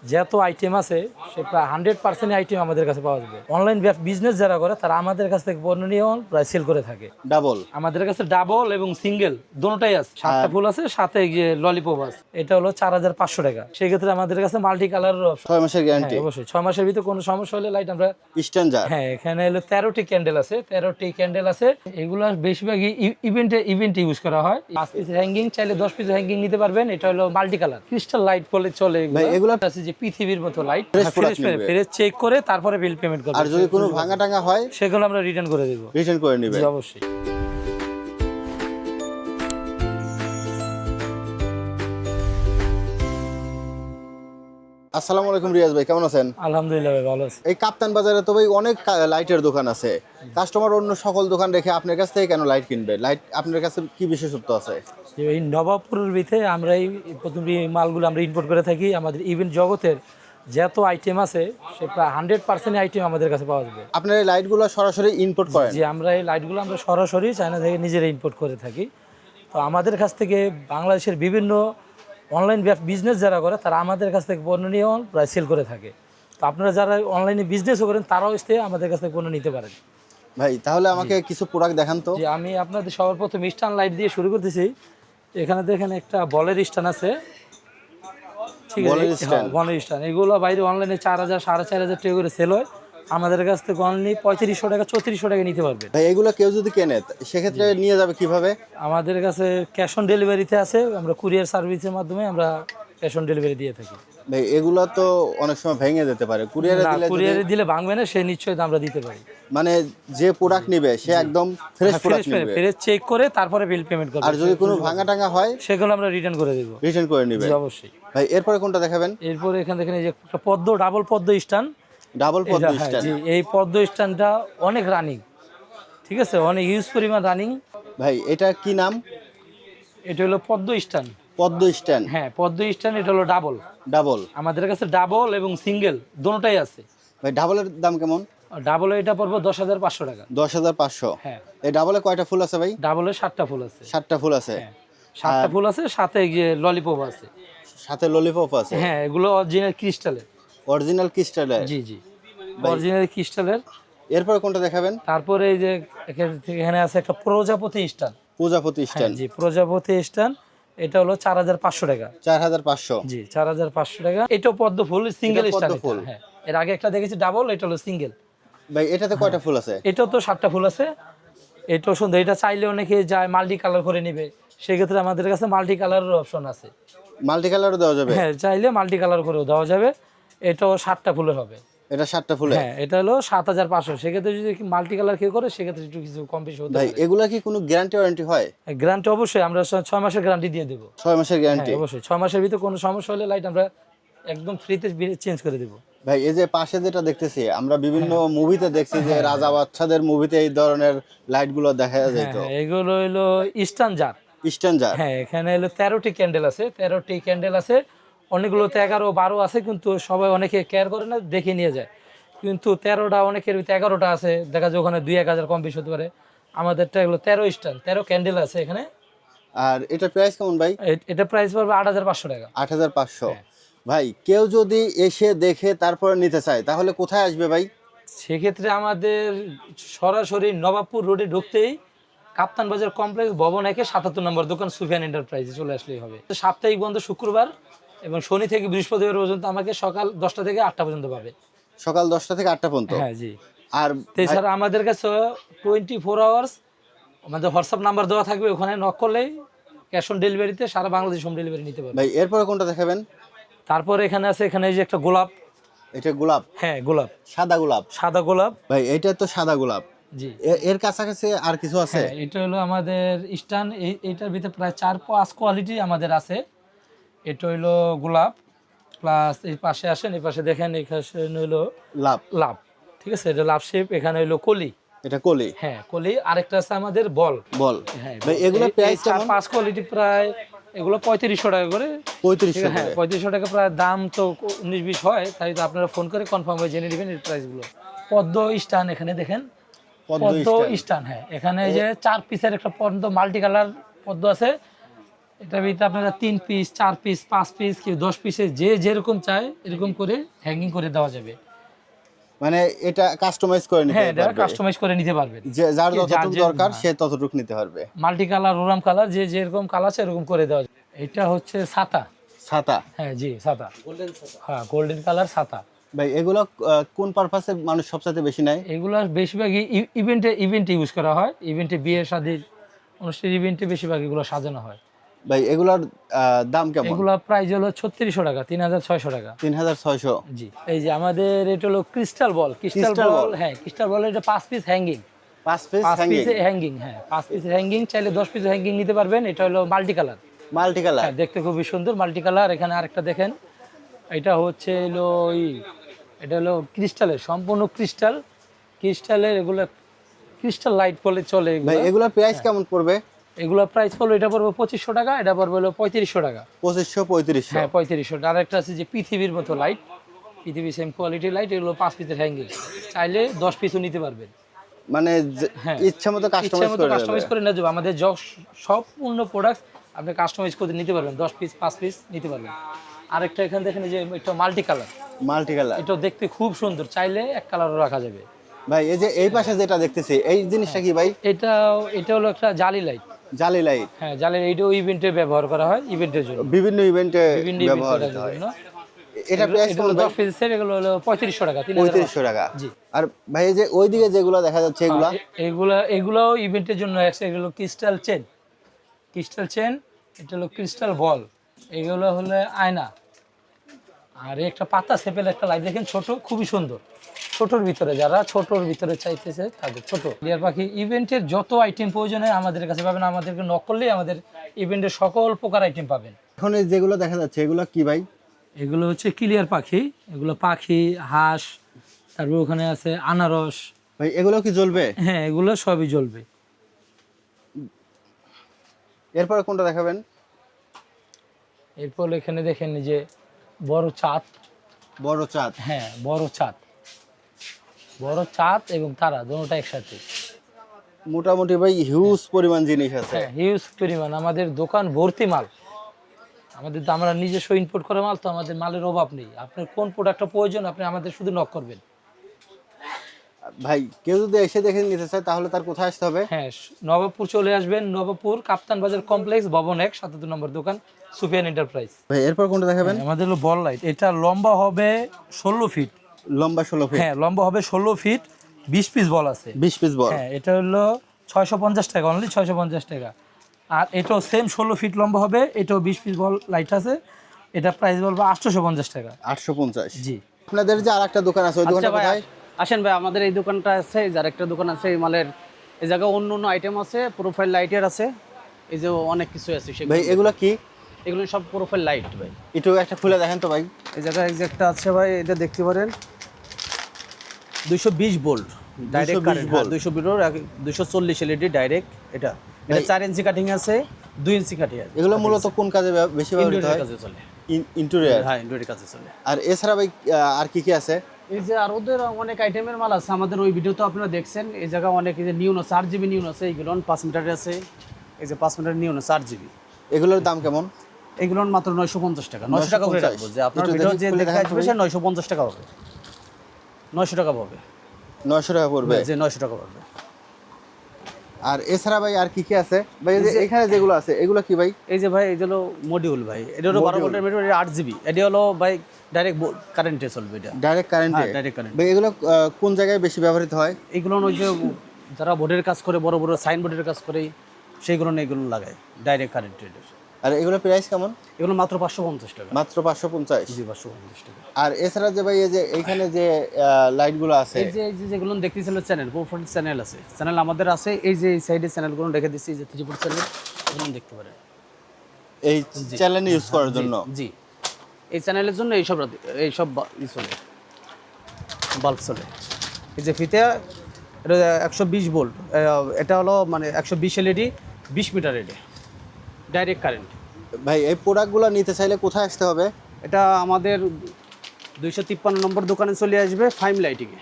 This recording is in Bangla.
যত আইটেম আছে সে প্রায় 100% আইটেম আমাদের কাছে পাওয়া যাবে। অনলাইন বিজনেস যারা করে তারা আমাদের কাছ থেকে পণ্য নিয়ে প্রায় সেল করে থাকে। ডাবল আমাদের কাছে ডাবল এবং সিঙ্গেল দুটোটাই আছে। 7টা ফুল আছে, সাথে যে ললিপপ আছে, এটা হলো 4500 টাকা। সেই ক্ষেত্রে আমাদের কাছে মাল্টি কালারের অপশন। 6 মাসের গ্যারান্টি। অবশ্যই 6 মাসের ভিতরে কোনো সমস্যা হলে লাইট আমরা স্ট্যান্ডার্ড। হ্যাঁ, এখানে হলো 13টি ক্যান্ডেল আছে, 13টি ক্যান্ডেল আছে। এগুলো বেশিরভাগই ইভেন্টে ইউজ করা হয়। 5 পিস হ্যাঙ্গিং চাইলে 10 পিস হ্যাঙ্গিং নিতে পারবেন। এটা হলো মাল্টি কালার ক্রিস্টাল লাইট বলে চলে। এগুলো আছে যে পৃথিবীর মতো লাইট, ফ্রেশ চেক করে তারপরে বিল পেমেন্ট করবেন। আর যদি কোনো ভাঙা টাঙা হয় সেগুলো আমরা রিটার্ন করে দেব। রিটার্ন করে নেবেন। জি অবশ্যই। আসসালামু আলাইকুম রিয়াজ ভাই, কেমন আছেন? আলহামদুলিল্লাহ ভাই, ভালো আছি। এই কাপ্তান বাজারে তো ভাই অনেক লাইটের দোকান আছে। কাস্টমার অন্য সকল দোকান রেখে আপনার কাছ থেকে কেন লাইট কিনবে? লাইট আপনার কাছে কি বিশেষত্ব আছে? এই নবাবপুরের ভিতরে আমরা এই প্রথম মালগুলো আমরা ইম্পোর্ট করে থাকি। আমাদের ইভেন্ট জগতের যত আইটেম আছে সে প্রায় 100% আইটেম আমাদের কাছে পাওয়া যাবে। আপনার এই লাইটগুলো সরাসরি ইম্পোর্ট করেন? যে আমরা এই লাইটগুলো আমরা সরাসরি চায়না থেকে নিজেরা ইম্পোর্ট করে থাকি। তো আমাদের কাছ থেকে বাংলাদেশের বিভিন্ন অনলাইন বিজনেস যারা করে তারা আমাদের কাছ থেকে পণ্য নিয়ে প্রায় সেল করে থাকে। তো আপনারা যারা অনলাইনে বিজনেসও করেন তারাও এসে আমাদের কাছ থেকে পণ্য নিতে পারেন। ভাই তাহলে আমাকে কিছু প্রোডাক্ট দেখান তো। যে আমি আপনাদের সবার প্রথম স্টান লাইট দিয়ে শুরু করতেছি। এখানে দেখেন একটা বলের স্টান আছে, ঠিক আছে, বলের স্টান। এগুলো বাইরে অনলাইনে 4000 4500 টাকা করে সেল হয়। আমাদের কাছ থেকে অনলি 3500 টাকা 3400 টাকা নিতে পারবে। ভাই এগুলো কেউ যদি কেনে সেক্ষেত্রে নিয়ে যাবে কিভাবে? আমাদের কাছে ক্যাশ অন ডেলিভারিতে আছে। আমরা কুরিয়ার সার্ভিসের মাধ্যমে আমরা ক্যাশ অন ডেলিভারি দিয়ে থাকি। ভাই এগুলো তো অনেক সময় ভেঙে যেতে পারে, কুরিয়ারে দিলে ভাঙবে না, সে নিশ্চয়ই আমরা দিতে পারি। মানে যে প্রোডাক্ট নেবে সে একদম ফ্রেশ প্রোডাক্ট নেবে, ফ্রেশ চেক করে তারপরে বিল পেমেন্ট করবে। আর যদি কোনো ভাঙা টাঙা হয় সেগুলো আমরা রিটার্ন করে দেব। রিটার্ন করে নেবে। জি অবশ্যই। ভাই এরপরে কোনটা দেখাবেন? এরপর এখানে দেখেন এই যে একটা পদ্ম, ডাবল পদ্ম স্ট্যান্ড। ডাবল পদ্ম স্ট্যান্ড। জি, এই পদ্ম স্ট্যান্ডটা অনেক রানিং, ঠিক আছে, অনেক ইউজ পরিমাণ রানিং। ভাই এটা কি নাম? এটা হলো পদ্ম স্ট্যান্ড। পদ্ম স্ট্যান্ড। হ্যাঁ, পদ্ম স্ট্যান্ড। এটা হলো ডাবল। ডাবল আমাদের কাছে ডাবল এবং সিঙ্গেল দুটোটাই আছে। ভাই ডাবলের দাম কেমন? ডাবলে এটা পড়বে 10500 টাকা। 10500। হ্যাঁ। এই ডাবলে কয়টা ফুল আছে ভাই? ডাবলে 7টা ফুল আছে। 7টা ফুল আছে। হ্যাঁ, 7টা ফুল আছে, সাথে যে ললিপপ আছে। সাথে ললিপপ আছে। হ্যাঁ, এগুলো অরিজিনাল ক্রিস্টালের। অরিজিনাল ক্রিস্টালের? জি জি, অরিজিনাল ক্রিস্টালের। এরপর কোনটা দেখাবেন? তারপরে এই যে এখানে আছে একটা প্রজাপতি স্টান। প্রজাপতি স্ট্যান্ড। জি, প্রজাপতি স্টান। এটা হলো 4500 টাকা। 4500। জি, 4500 টাকা। এটাও পদ্ম ফুল, সিঙ্গেল স্টান। ফুল। হ্যাঁ, এর আগে একটা দেখেছি ডাবল, এটা হলো সিঙ্গেল। ভাই এটাতে কয়টা ফুল আছে? এটাও তো 7টা ফুল আছে। এটাও সুন্দর। এটা চাইলে অনেকে যায় মাল্টি কালার করে নেবে, সেক্ষেত্রে আমাদের কাছে মাল্টি কালারের অপশন আছে। মাল্টি কালারও দেওয়া যাবে? হ্যাঁ, চাইলে মাল্টি কালার করেও দেওয়া যাবে। এটাও 7টা ফুলের হবে। এটা 7টা ফুলে? হ্যাঁ, এটা হলো 7500। সেক্ষেত্রে যদি মাল্টি কালার কেউ করে সেক্ষেত্রে একটু কিছু কম বেশি হতে ভাই পারে। এগুলা কি কোনো গ্যারান্টি ওয়ারেন্টি হয়? গ্যারান্টি অবশ্যই আমরা 6 মাসের গ্যারান্টি দিয়ে দেবো। 6 মাসের গ্যারান্টি? অবশ্যই 6 মাসের ভিতরে কোনো সমস্যা হলে লাইট আমরা একদম ফ্রিতে চেঞ্জ করে দেবো। ভাই এই যে পাশে যেটা দেখতেছি আমরা বিভিন্ন মুভিতে দেখছি যে রাজা বাচ্চাদের মুভিতে এই ধরনের লাইটগুলো দেখা যেত। হ্যাঁ, এগুলো হলো স্টান জার। Stand jar. হ্যাঁ, এখানে হলো 13টি ক্যান্ডেল আছে। 13টি ক্যান্ডেল আছে। অনেকগুলোতে 11 12 আছে, কিন্তু সবাই অনেকে কেয়ার করে না, দেখে নিয়ে যায়। কিন্তু 13টা, অনেকের ভিতরে 11টা আছে, দেখা যায় ওখানে 2-1000 কম বেশি হতে পারে। আমাদেরটা এগুলো 13 স্টান, 13 ক্যান্ডেল আছে এখানে। আর এটা প্রাইস কেমন ভাই? এটা প্রাইস পড়বে 8500 টাকা। 8500। ভাই কেউ যদি এসে দেখে তারপরে নিতে চায় তাহলে কোথায় আসবে ভাই? সেক্ষেত্রে আমাদের সরাসরি নবাবপুর রোডে ঢুকতেই কাপ্তান বাজার কমপ্লেক্স ভবন 1-এ 77 নম্বর দোকান সুফিয়ান এন্টারপ্রাইজে চলে আসলেই হবে। সাপ্তাহিক বন্ধ শুক্রবার এবং শনি থেকে বৃহস্পতিবার পর্যন্ত আমাকে সকাল 10টা থেকে 8টা পর্যন্ত পাবে। সকাল 10টা থেকে 8টা পর্যন্ত? হ্যাঁ জি। আর এছাড়া আমাদের কাছে 24 আওয়ার্স আমাদের হোয়াটসঅ্যাপ নাম্বার দেওয়া থাকবে, ওখানে নক করলেই ক্যাশ অন ডেলিভারিতে সারা বাংলাদেশ হোম ডেলিভারি নিতে পারবে। ভাই এরপরে কোনটা দেখাবেন? তারপরে এখানে আছে, এখানে এই যে একটা গোলাপ। এটা গোলাপ? হ্যাঁ, গোলাপ, সাদা গোলাপ। সাদা গোলাপ। ভাই এটা তো সাদা গোলাপ। জি। এর কাছাকাছি আর কিছু আছে? হ্যাঁ, এটা হলো আমাদের স্টান। এইটার ভিতরে প্রায় 4-5 কোয়ালিটি আমাদের আছে। এটা হইলো গোলাপ প্লাস এই পাশে আসেন, এই পাশে দেখেন, এখানে হইলো লাভ। লাভ, ঠিক আছে, এটা লাভ শেপ। এখানে হইলো কলি। এটা কলি? হ্যাঁ, কলি। আরেকটা আছে আমাদের বল। বল। হ্যাঁ, ভাই এগুলো প্রাইস কেমন? 4-5 কোয়ালিটি প্রায় এগুলো 3500 টাকা করে। 3500? হ্যাঁ, 3500 টাকা প্রায়। দাম তো 19-20 হয়, তাই তো আপনারা ফোন করে কনফার্ম হয়ে জেনে নেবেন এর প্রাইসগুলো। পদ্ম স্টান এখানে দেখেন, পদ্ম স্টান। হ্যাঁ, এখানে এই যে 4 পিসের একটা পদ্ম মাল্টি কালার পদ্ম আছে। এটার ভিতরে আপনারা 3 পিস 4 পিস 5 পিস কেউ 10 পিসে যে যেরকম চায় এরকম করে হ্যাঙ্গিং করে দেওয়া যাবে। মানে এটা কাস্টমাইজ করে নিতে হ্যাঁ, এটা পারবে, কাস্টমাইজ করে নিতে পারবেন। যে যার যার যতটুকু যে- দরকার হ্যাঁ। সে ততটুকু নিতে পারবে। মাল্টি কালার ওরাম কালার যে যেরকম কালার আছে এরকম করে দেওয়া যাবে। এটা হচ্ছে ছাতা। ছাতা, হ্যাঁ জি, ছাতা, হ্যাঁ গোল্ডেন কালার ছাতা। ভাই এগুলো কোন পারপাসে মানুষ সবচেয়ে বেশি নেয়? এগুলো বেশিরভাগই ইভেন্টে ইউজ করা হয়। ইভেন্টে, বিয়ে শাদী অনুষ্ঠানের ইভেন্টে বেশিরভাগ এগুলো সাজানো হয়। ভাই এগুলোর দাম কেমন? এগুলো প্রাইস হলো 3600 টাকা, 3600 টাকা। 3600। জি, এই যে আমাদের এটা হলো ক্রিস্টাল বল। ক্রিস্টাল Crystal বল, ball। হ্যাঁ ক্রিস্টাল বল। এটা 5 পিস হ্যাঙ্গিং, 5 পিস 5 হ্যাঙ্গিং, পিসে হ্যাঙ্গিং, হ্যাঁ 5 পিস হ্যাঙ্গিং। চাইলে 10 পিস হ্যাঙ্গিং নিতে পারবেন। এটা হলো মাল্টি কালার, মাল্টি কালার। হ্যাঁ দেখতে খুবই সুন্দর মাল্টি কালার। এখানে আরেকটা দেখেন, এটা হচ্ছে হলো এটা হলো ক্রিস্টালের, সম্পূর্ণ ক্রিস্টালের এগুলো ক্রিস্টাল লাইট বলে চলে ভাই এগুলো। এগুলোর প্রাইস কেমন পড়বে? এগুলো প্রাইস পড়লো, এটা পড়বে 2500 টাকা, এটা পড়বে হলো 3500 টাকা। 2500 হ্যাঁ 3500 টাকা। আরেকটা আছে যে পৃথিবীর মতো লাইট, পৃথিবী সেম কোয়ালিটি লাইট। এগুলো 5 পিসের হ্যাঙ্গিং, চাইলে 10 পিসও নিতে পারবেন। মানে হ্যাঁ, ইচ্ছা মতো ইচ্ছা কাস্টমাইজ মতো করে কাস্টমাইজ দেবে। করে নিয়ে যাবো। আমাদের সম্পূর্ণ প্রোডাক্ট আপনি কাস্টমাইজ করে নিতে পারবেন। 10 পিস 5 পিস নিতে পারবেন। আরেকটা এখানে দেখেন যে একটা মাল্টি কালার, মাল্টি কালার। এটাও দেখতে খুব সুন্দর, চাইলে এক কালারও রাখা যাবে। ভাই এই যে এই পাশে যেটা দেখতেছি এই জিনিসটা কি ভাই? এটা হলো একটা জালি লাইট। জালি লাইট। হ্যাঁ জালি, এইটাও ইভেন্টে ব্যবহার করা হয়, ইভেন্টের জন্য, বিভিন্ন ইভেন্টে বিভিন্ন ব্যবহার ইভেন্টের হয়। জন্য। এটা প্রাইস এটা কেমন হলো ভাই? 10 পিসের, এগুলো হলো 3500 টাকা, 3500 টাকা। জি। আর ভাই এই যে ওইদিকে যেগুলো দেখা যাচ্ছে এগুলা? এগুলাও ইভেন্টের জন্য আছে। এগুলো ক্রিস্টাল চেন, এটা হলো ক্রিস্টাল বল। এগুলো হলো আয়না। আর একটা পাতা সেপেল একটা লাইট দেখেন, ছোট, খুবই সুন্দর। ছোটর ভিতরে, যারা ছোটর ভিতরে চাইতেছে তাদের ছোট ক্লিয়ার পাখি। ইভেন্টের যত আইটেম প্রয়োজন হয় আমাদের কাছে পাবেন। আমাদেরকে নক করলেই আমাদের ইভেন্টের সকল প্রকার আইটেম পাবেন। এখন এই যেগুলো দেখা যাচ্ছে এগুলো কি ভাই? এগুলো হচ্ছে ক্লিয়ার পাখি। এগুলো পাখি, হাঁস, তারপর ওখানে আছে আনারস। ভাই এগুলো কি জ্বলবে? হ্যাঁ এগুলো সবই জ্বলবে। এরপরে কোনটা দেখাবেন? এরপর এখানে দেখেন যে বড় চাঁদ। বড় চাঁদ। হ্যাঁ বড় চাঁদ এবং তারা দুটোটা একসাথে। মোটামুটি ভাই হিউজ পরিমাণ জিনিস আছে। হ্যাঁ হিউজ পরিমাণ। আমাদের দোকান ভর্তি মাল। আমরা নিজস্ব ইম্পোর্ট করা মাল, তো আমাদের মালের অভাব নেই। আপনার কোন প্রোডাক্টটা প্রয়োজন আপনি আমাদের শুধু নক করবেন। ভাই কেউ যদি এসে দেখে নিতে চায় তাহলে তার কোথায় আসতে হবে? হ্যাঁ নবাবপুর চলে আসবেন। নবাবপুর কাপ্তান বাজার কমপ্লেক্স, ভবন 1, 77 নম্বর দোকান, সুফিয়ান এন্টারপ্রাইজ। ভাই এরপর কোনটা দেখাবেন? আমাদের হলো বল লাইট। এটা লম্বা হবে 16 ফিট। লম্বা 16 ফিট। হ্যাঁ লম্বা হবে 16 ফিট, 20 পিস বল আছে। 20 পিস বল। হ্যাঁ এটা হলো 650 টাকা, অনলি 650 টাকা। আর এটাও সেম 16 ফিট লম্বা হবে, এটাও 20 পিস বল লাইট আছে। এটা প্রাইস বলবো 850 টাকা। 850। জি। আপনাদের যে আরেকটা দোকান আছে ওই আচ্ছা দোকানটা ভাই, কোথায়? আসেন ভাই, আমাদের এই দোকানটা আছে, এই যে আরেকটা দোকান আছে এই মালের। এই জায়গায় অন্য অন্য আইটেম আছে, প্রোফাইল লাইটের আছে, এই যে অনেক কিছু আছে সেগুলো। ভাই এগুলো কি? এগুলো সব প্রোফাইল লাইট ভাই। একটু একটা খুলে দেখেন তো ভাই। এই জায়গায় একটা আছে ভাই, এটা দেখতে পারেন 220 volt direct 220 current. volt। 220 volt, 240 LED direct. এটা 4 ইঞ্চি কাটিং আছে, 2 ইঞ্চি কাটিং আছে। এগুলো মূলত কোন কাজে বেশি ব্যবহৃত ইন্ডোরের হয়? কাজে চলে। ইন্টেরিয়র। হ্যাঁ ইন্ডোরের কাজে চলে। আর এছাড়া ভাই আর কি কি আছে? এই যে আর ওদের অনেক আইটেমের মাল আছে, আমাদের ওই ভিডিও তো আপনারা দেখছেন। এই জায়গায় অনেক, এই যে নিউন আছে, 8GB নিউন আছে, এইগুলো 5 মিটারের আছে। এই যে 5 মিটার নিউন আছে 8GB। এগুলোর দাম কেমন? এগুলো মাত্র 950 টাকা। 900 টাকা করে রাখবো, যে আপনার একটু ভিডিও দেখি, যে খুলে দেখে দেখান আসবে তো সে 950 টাকা হবে। 900 টাকা পাবে। 900 টাকা পড়বে। যে 900 টাকা পাবে। আর এছাড়া ভাই আর কি কি আছে? ভাই এই যে এখানে যেগুলো আছে এগুলো কি ভাই? এই যে ভাই, এটা হলো মডিউল ভাই। এটা হলো 12 ভোল্টের মডিউল, এটা 8GB। এটা হলো ভাই ডাইরেক্ট কারেন্টে চলবে এটা। ডাইরেক্ট কারেন্টে? হ্যাঁ ডাইরেক্ট কারেন্ট। ভাই এগুলো কোন জায়গায় বেশি ব্যবহৃত হয়? এগুলো ওই যে যারা বোর্ডের কাজ করে, বড় বড় সাইনবোর্ডের কাজ করে, সেইগুলো এগুলো লাগায় ডাইরেক্ট কারেন্টে। আর এগুলো প্রাইস কেমন? এগুলো মাত্র 550 টাকা। মাত্র 550। জি 550 টাকা। আর এছাড়া যে ভাই এই যে এইখানে যে লাইটগুলো আছে এই যে যেগুলো দেখতেছিল চ্যানেল, প্রোফাইল চ্যানেল আছে, চ্যানেল আমাদের আছে। এই যে এই সাইডে চ্যানেলগুলো রেখে দিচ্ছি, এই যে 3 চ্যানেল, এগুলো দেখতে পারেন এই চ্যানেল ইউজ করার জন্য। জি এই চ্যানেলের জন্য এইসব চলে, বাল্ব চলে। এই যে ফিতে এটা 120 ভোল্ট, এটা হলো মানে 120 এলইডি, 20 মিটার এডি, ডাইরেক্ট কারেন্ট। ভাই এই প্রোডাক্টগুলো নিতে চাইলে কোথায় আসতে হবে? এটা আমাদের 253 নম্বর দোকানে চলে আসবে, ফাইম লাইটিংয়ে।